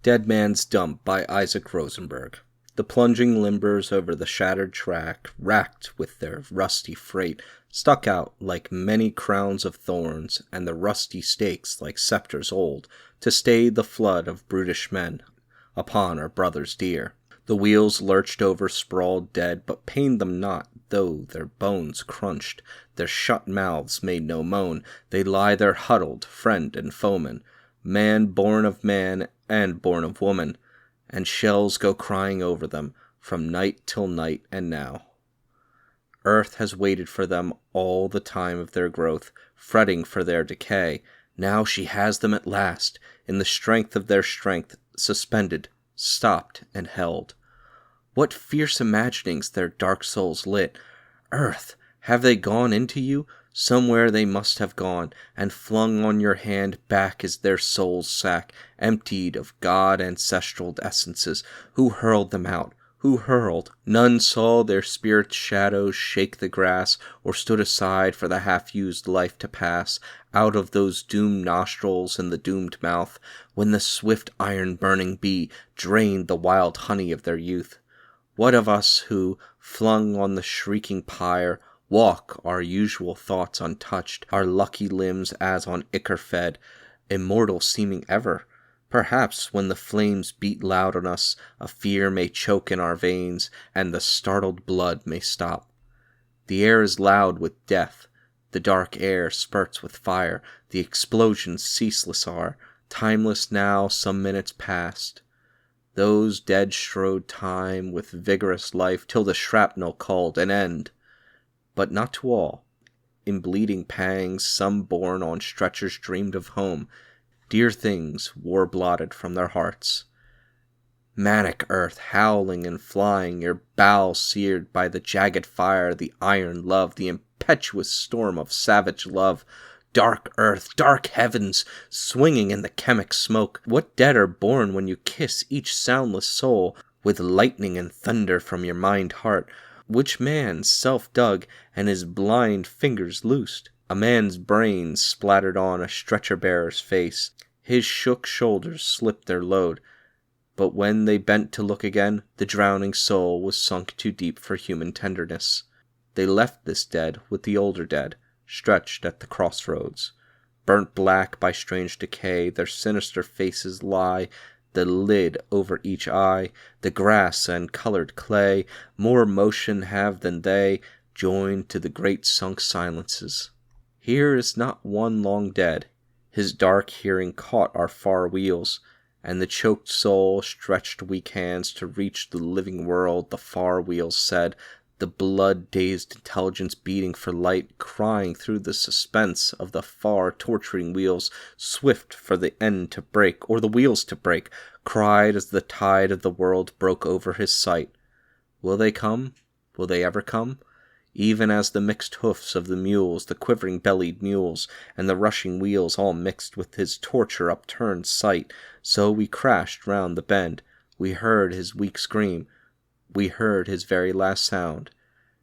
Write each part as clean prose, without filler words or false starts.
Dead Man's Dump by Isaac Rosenberg. The plunging limbers over the shattered track, racked with their rusty freight, stuck out like many crowns of thorns, and the rusty stakes like scepters old, to stay the flood of brutish men upon our brothers dear. The wheels lurched over sprawled dead, but pained them not, though their bones crunched. Their shut mouths made no moan. They lie there huddled, friend and foeman, man born of man and born of woman, and shells go crying over them from night till night. And now earth has waited for them all the time of their growth, fretting for their decay. Now she has them at last, in the strength of their strength, suspended, stopped, and held. What fierce imaginings their dark souls lit! Earth, have they gone into you? Somewhere they must have gone, and flung on your hand back is their soul's sack, emptied of God ancestral essences. Who hurled them out? Who hurled? None saw their spirit shadows shake the grass, or stood aside for the half-used life to pass out of those doomed nostrils in the doomed mouth, when the swift iron-burning bee drained the wild honey of their youth. What of us who, flung on the shrieking pyre, walk our usual thoughts untouched, our lucky limbs as on ichor fed, immortal seeming ever? Perhaps when the flames beat loud on us, a fear may choke in our veins, and the startled blood may stop. The air is loud with death, the dark air spurts with fire, the explosions ceaseless are, timeless now some minutes past. Those dead strode time with vigorous life till the shrapnel called an end. But not to all. In bleeding pangs, some born on stretchers dreamed of home, dear things war-blotted from their hearts. Manic earth, howling and flying, your bowels seared by the jagged fire, the iron love, the impetuous storm of savage love. Dark earth, dark heavens, swinging in the chemic smoke. What dead are born when you kiss each soundless soul, with lightning and thunder from your mind-heart? Which man self-dug and his blind fingers loosed? A man's brains splattered on a stretcher-bearer's face. His shook shoulders slipped their load. But when they bent to look again, the drowning soul was sunk too deep for human tenderness. They left this dead with the older dead, stretched at the crossroads. Burnt black by strange decay, their sinister faces lie, the lid over each eye, the grass and colored clay, more motion have than they, joined to the great sunk silences. Here is not one long dead. His dark hearing caught our far wheels, and the choked soul stretched weak hands to reach the living world. The far wheels said, the blood-dazed intelligence beating for light, crying through the suspense of the far torturing wheels, swift for the end to break, or the wheels to break, cried as the tide of the world broke over his sight. Will they come? Will they ever come? Even as the mixed hoofs of the mules, the quivering-bellied mules, and the rushing wheels all mixed with his torture-upturned sight, so we crashed round the bend. We heard his weak scream. We heard his very last sound,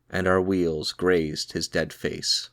and our wheels grazed his dead face.